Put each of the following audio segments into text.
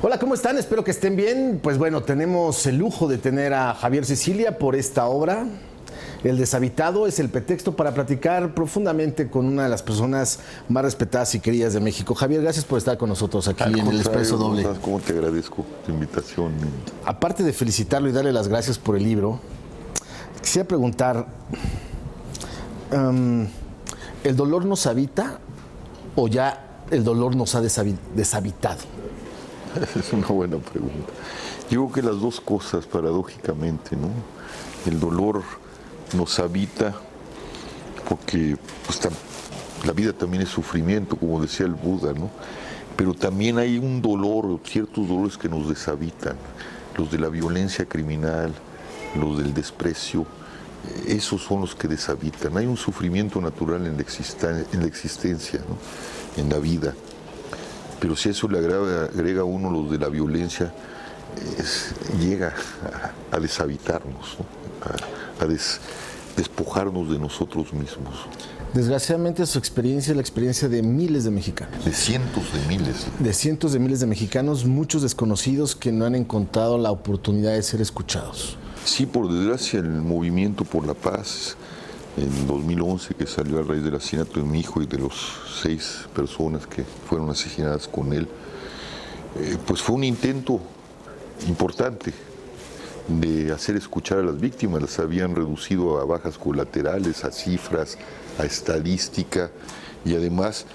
Hola, ¿cómo están? Espero que estén bien. Pues bueno, tenemos el lujo de tener a Javier Sicilia por esta obra. El Deshabitado es el pretexto para platicar profundamente con una de las personas más respetadas y queridas de México. Javier, gracias por estar con nosotros aquí en el Expreso Doble. ¿Cómo te agradezco tu invitación? Aparte de felicitarlo y darle las gracias por el libro, quisiera preguntar, ¿el dolor nos habita o ya el dolor nos ha deshabitado? Es una buena pregunta. Yo creo que las dos cosas, paradójicamente, ¿no? El dolor nos habita porque pues, la vida también es sufrimiento, como decía el Buda, ¿no? Pero también hay un dolor, ciertos dolores que nos deshabitan, los de la violencia criminal, los del desprecio, esos son los que deshabitan. Hay un sufrimiento natural en la existencia, ¿no? En la vida. Pero si a eso le agrega uno los de la violencia, llega a deshabitarnos, ¿no? A despojarnos de nosotros mismos. Desgraciadamente su experiencia es la experiencia de miles de mexicanos. De cientos de miles. De cientos de miles de mexicanos, muchos desconocidos que no han encontrado la oportunidad de ser escuchados. Sí, por desgracia, el movimiento por la paz en 2011, que salió a raíz del asesinato de mi hijo y de los 6 personas que fueron asesinadas con él, pues fue un intento importante de hacer escuchar a las víctimas. Las habían reducido a bajas colaterales, a cifras, a estadística y además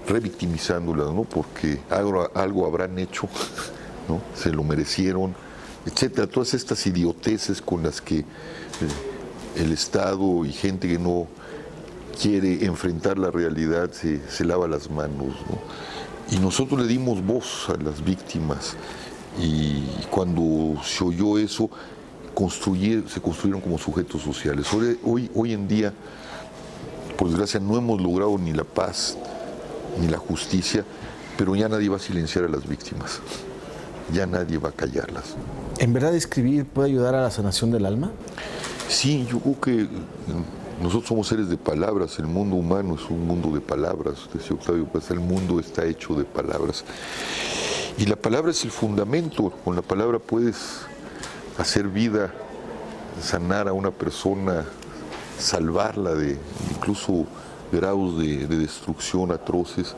revictimizándolas, ¿no? Porque algo habrán hecho, ¿no? Se lo merecieron, etcétera. Todas estas idioteces con las que el Estado y gente que no quiere enfrentar la realidad se lava las manos, ¿no? Y nosotros le dimos voz a las víctimas y cuando se oyó eso se construyeron como sujetos sociales. Hoy en día, por desgracia, no hemos logrado ni la paz ni la justicia, pero ya nadie va a silenciar a las víctimas, ya nadie va a callarlas. ¿En verdad escribir puede ayudar a la sanación del alma? Sí, yo creo que nosotros somos seres de palabras, el mundo humano es un mundo de palabras, decía Octavio Paz, el mundo está hecho de palabras. Y la palabra es el fundamento, con la palabra puedes hacer vida, sanar a una persona, salvarla de incluso grados de destrucción atroces,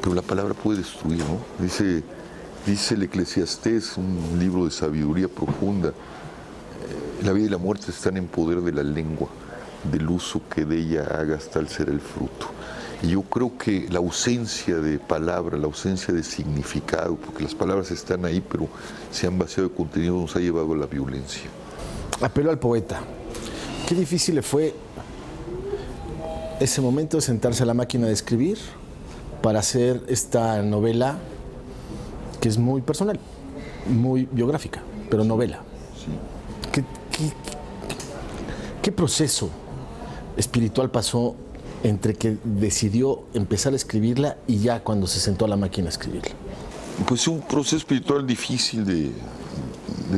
pero la palabra puede destruir, ¿no? Dice el Eclesiastés, un libro de sabiduría profunda, la vida y la muerte están en poder de la lengua, del uso que de ella hagas tal será el fruto. Y yo creo que la ausencia de palabra, la ausencia de significado, porque las palabras están ahí, pero se han vaciado de contenido, nos ha llevado a la violencia. Apelo al poeta. Qué difícil le fue ese momento de sentarse a la máquina de escribir para hacer esta novela que es muy personal, muy biográfica, pero novela. Sí. ¿Qué proceso espiritual pasó entre que decidió empezar a escribirla y ya cuando se sentó a la máquina a escribirla? Pues un proceso espiritual difícil de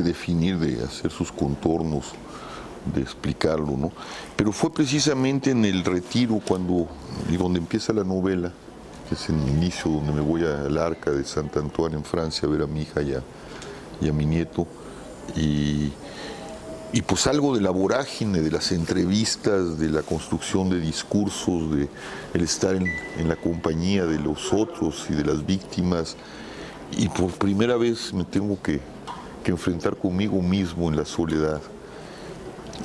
definir, de hacer sus contornos, de explicarlo, ¿no? Pero fue precisamente en el retiro donde empieza la novela, que es en el inicio, donde me voy al Arca de Sant Antoine en Francia a ver a mi hija y a mi nieto, y pues algo de la vorágine, de las entrevistas, de la construcción de discursos, de el estar en la compañía de los otros y de las víctimas. Y por primera vez me tengo que enfrentar conmigo mismo en la soledad.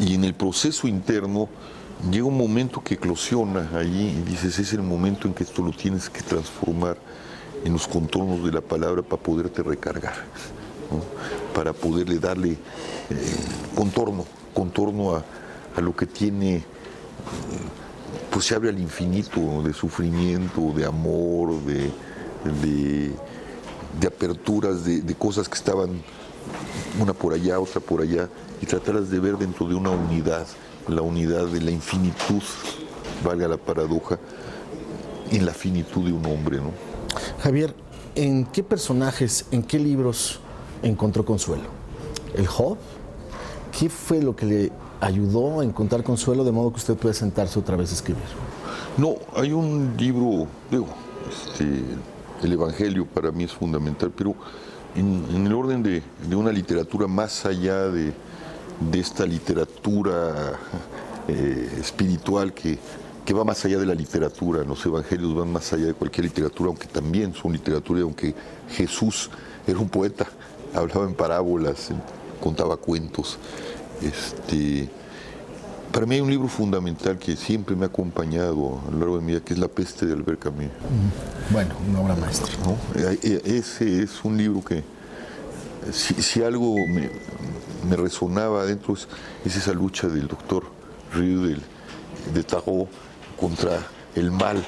Y en el proceso interno llega un momento que eclosiona allí y dices, es el momento en que esto lo tienes que transformar en los contornos de la palabra para poderte recargar, ¿no? Para poderle darle contorno a lo que tiene, pues se abre al infinito, ¿no? De sufrimiento, de amor, de aperturas, de cosas que estaban una por allá, otra por allá, y tratarlas de ver dentro de una unidad, la unidad de la infinitud, valga la paradoja, en la finitud de un hombre, ¿no? Javier, ¿en qué personajes, en qué libros encontró consuelo? ¿El Job? ¿Qué fue lo que le ayudó a encontrar consuelo de modo que usted puede sentarse otra vez a escribir? No, hay un libro, el Evangelio para mí es fundamental, pero en el orden de una literatura más allá de esta literatura espiritual que va más allá de la literatura. Los evangelios van más allá de cualquier literatura, aunque también son literatura, y aunque Jesús era un poeta, hablaba en parábolas, contaba cuentos. Para mí hay un libro fundamental que siempre me ha acompañado a lo largo de mi vida, que es La peste de Albert Camus. Bueno, una obra maestra. ¿No? Ese es un libro que, si algo me resonaba adentro, es esa lucha del doctor Rieu de Tarot contra el mal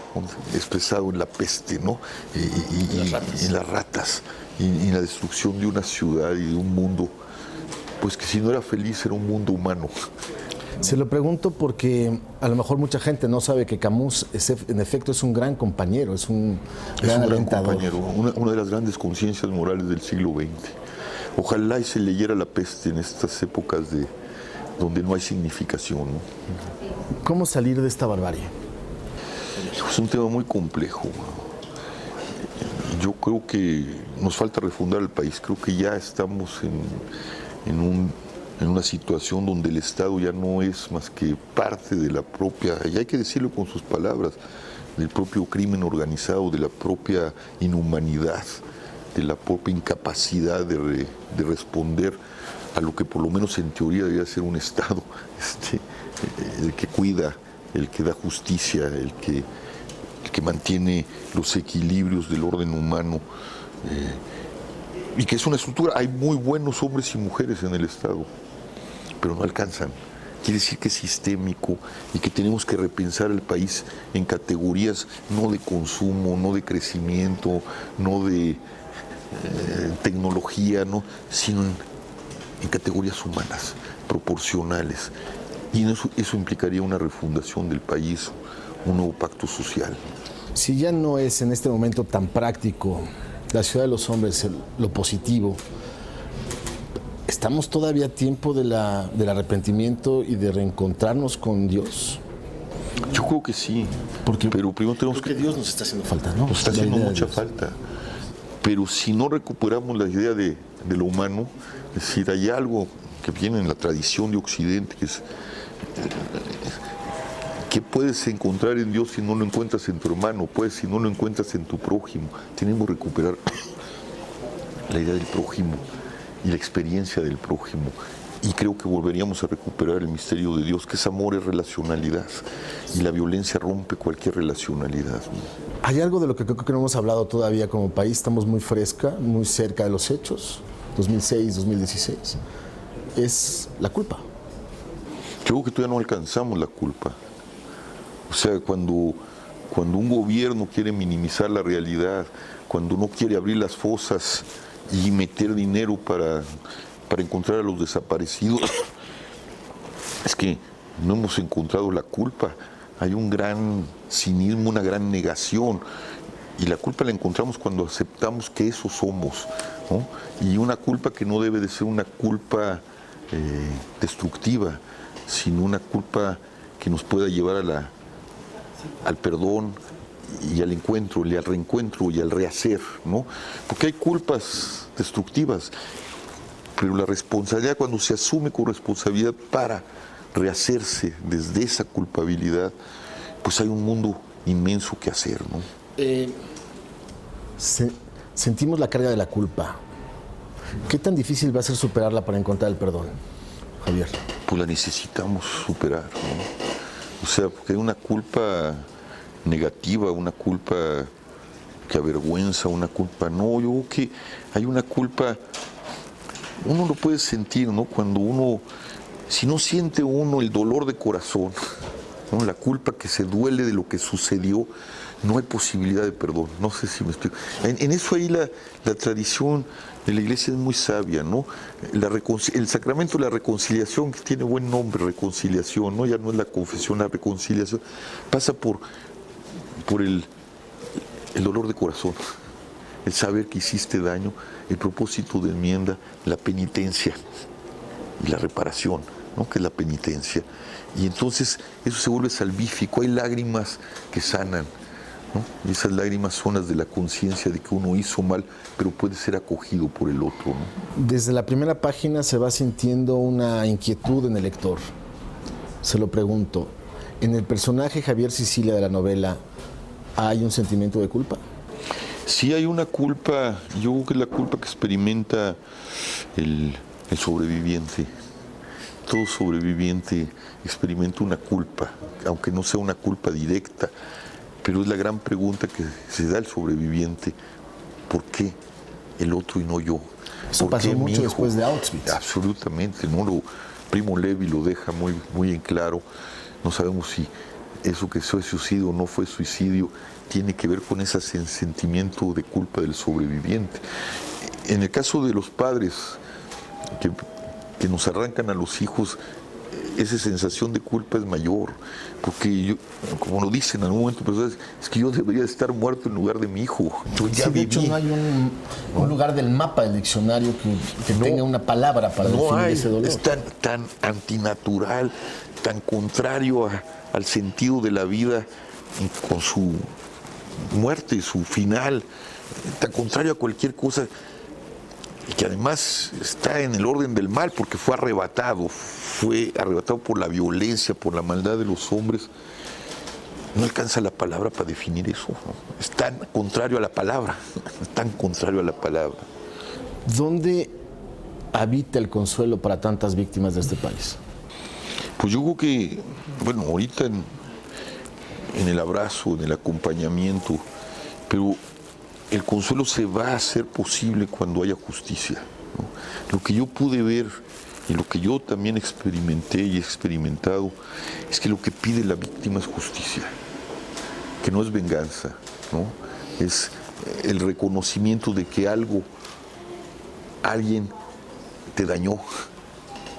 expresado en la peste, ¿no? Y en las ratas, y en la destrucción de una ciudad y de un mundo, pues que si no era feliz era un mundo humano. Se lo pregunto porque a lo mejor mucha gente no sabe que Camus en efecto es un gran compañero, es un gran compañero, una de las grandes conciencias morales del siglo XX. Ojalá y se leyera La peste en estas épocas donde no hay significación, ¿no? ¿Cómo salir de esta barbarie? Es un tema muy complejo. Yo creo que nos falta refundar el país. Creo que ya estamos en una situación donde el Estado ya no es más que parte de la propia, y hay que decirlo con sus palabras, del propio crimen organizado, de la propia inhumanidad, de la propia incapacidad de responder a lo que por lo menos en teoría debería ser un Estado, el que cuida, el que da justicia, el que mantiene los equilibrios del orden humano, y que es una estructura. Hay muy buenos hombres y mujeres en el Estado, pero no alcanzan. Quiere decir que es sistémico y que tenemos que repensar el país en categorías no de consumo, no de crecimiento, no de tecnología, ¿no? Sino en categorías humanas, proporcionales. Y eso implicaría una refundación del país, un nuevo pacto social. Si ya no es en este momento tan práctico la ciudad de los hombres, lo positivo, ¿estamos todavía a tiempo del arrepentimiento y de reencontrarnos con Dios? Yo creo que sí, pero primero tenemos que Dios nos está haciendo falta, ¿no? Nos está haciendo mucha falta. Pero si no recuperamos la idea de lo humano, es decir, hay algo que viene en la tradición de Occidente, que es ¿qué puedes encontrar en Dios si no lo encuentras en tu hermano? Pues si no lo encuentras en tu prójimo. Tenemos que recuperar la idea del prójimo y la experiencia del prójimo. Y creo que volveríamos a recuperar el misterio de Dios, que es amor, es relacionalidad. Y la violencia rompe cualquier relacionalidad. Hay algo de lo que creo que no hemos hablado todavía como país, estamos muy muy cerca de los hechos, 2006, 2016. Es la culpa. Creo que todavía no alcanzamos la culpa. O sea, cuando un gobierno quiere minimizar la realidad, cuando no quiere abrir las fosas y meter dinero para encontrar a los desaparecidos, es que no hemos encontrado la culpa. Hay un gran cinismo, una gran negación, y la culpa la encontramos cuando aceptamos que eso somos, ¿no? Y una culpa que no debe de ser una culpa destructiva, sino una culpa que nos pueda llevar al perdón y al encuentro, y al reencuentro y al rehacer, ¿no? Porque hay culpas destructivas, pero la responsabilidad, cuando se asume con responsabilidad para rehacerse desde esa culpabilidad, pues hay un mundo inmenso que hacer, ¿no? Sentimos la carga de la culpa. ¿Qué tan difícil va a ser superarla para encontrar el perdón, Javier? Pues la necesitamos superar, ¿no? O sea, porque hay una culpa negativa, una culpa que avergüenza, una culpa... No, yo creo que hay una culpa... Uno lo puede sentir, ¿no? Cuando uno... Si no siente uno el dolor de corazón, ¿no? La culpa que se duele de lo que sucedió, no hay posibilidad de perdón. No sé si me explico. En eso ahí la tradición de la Iglesia es muy sabia, ¿no? El sacramento de la reconciliación, que tiene buen nombre, reconciliación, ¿no? Ya no es la confesión, la reconciliación, pasa por el dolor de corazón, el saber que hiciste daño, el propósito de enmienda, la penitencia y la reparación, ¿no? Que es la penitencia. Y entonces eso se vuelve salvífico, hay lágrimas que sanan, ¿no? Y esas lágrimas son las de la conciencia de que uno hizo mal, pero puede ser acogido por el otro, ¿no? Desde la primera página se va sintiendo una inquietud en el lector. Se lo pregunto, ¿en el personaje Javier Sicilia de la novela hay un sentimiento de culpa? Sí hay una culpa, yo creo que es la culpa que experimenta el sobreviviente. Todo sobreviviente experimenta una culpa, aunque no sea una culpa directa, pero es la gran pregunta que se da el sobreviviente: ¿por qué el otro y no yo? Eso pasó mucho después de Auschwitz. Absolutamente, ¿no? Primo Levi lo deja muy, muy en claro. No sabemos si eso que fue suicidio o no fue suicidio tiene que ver con ese sentimiento de culpa del sobreviviente. En el caso de los padres que nos arrancan a los hijos, esa sensación de culpa es mayor, porque yo, como lo dicen en algún momento, pues, es que yo debería estar muerto en lugar de mi hijo. Yo ya sí, de hecho, no hay un lugar del mapa del diccionario que tenga una palabra para definir ese dolor. Es tan antinatural, tan contrario al sentido de la vida con su muerte, su final, tan contrario a cualquier cosa, y que además está en el orden del mal porque fue arrebatado por la violencia, por la maldad de los hombres. No alcanza la palabra para definir eso, ¿no? Es tan contrario a la palabra, es tan contrario a la palabra. ¿Dónde habita el consuelo para tantas víctimas de este país? Pues yo creo que, bueno, ahorita en el abrazo, en el acompañamiento, pero el consuelo se va a hacer posible cuando haya justicia, ¿no? Lo que yo pude ver y lo que yo también experimenté y he experimentado es que lo que pide la víctima es justicia, que no es venganza, ¿no? Es el reconocimiento de que alguien te dañó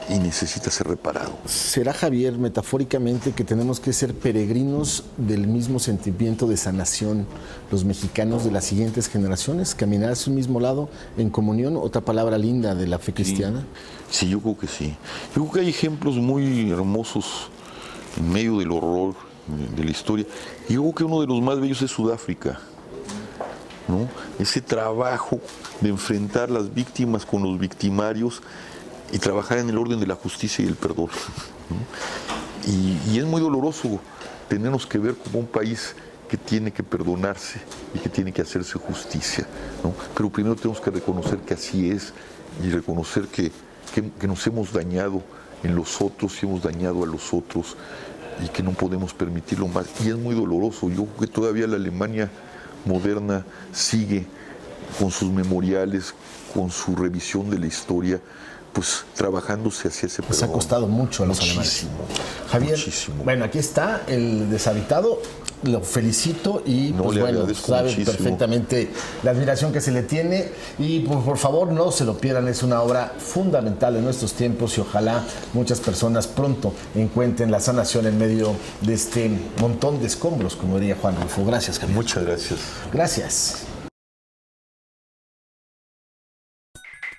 y necesita ser reparado. ¿Será, Javier, metafóricamente, que tenemos que ser peregrinos del mismo sentimiento de sanación los mexicanos de las siguientes generaciones? ¿Caminar hacia un mismo lado en comunión? Otra palabra linda de la fe cristiana. Sí, yo creo que sí. Yo creo que hay ejemplos muy hermosos en medio del horror de la historia. Y yo creo que uno de los más bellos es Sudáfrica, ¿no? Ese trabajo de enfrentar las víctimas con los victimarios y trabajar en el orden de la justicia y el perdón, ¿no? Y es muy doloroso tenernos que ver como un país que tiene que perdonarse y que tiene que hacerse justicia, ¿no? Pero primero tenemos que reconocer que así es y reconocer que nos hemos dañado en los otros y hemos dañado a los otros y que no podemos permitirlo más. Y es muy doloroso. Yo creo que todavía la Alemania moderna sigue con sus memoriales, con su revisión de la historia, pues trabajándose hacia ese perdón. Les ha costado mucho a los alemanes. Javier, muchísimo. Bueno, aquí está El Deshabitado. Lo felicito y pues bueno, sabe perfectamente la admiración que se le tiene y pues, por favor no se lo pierdan, es una obra fundamental en nuestros tiempos y ojalá muchas personas pronto encuentren la sanación en medio de este montón de escombros, como diría Juan Rulfo. Gracias, Javier. Muchas gracias. Gracias.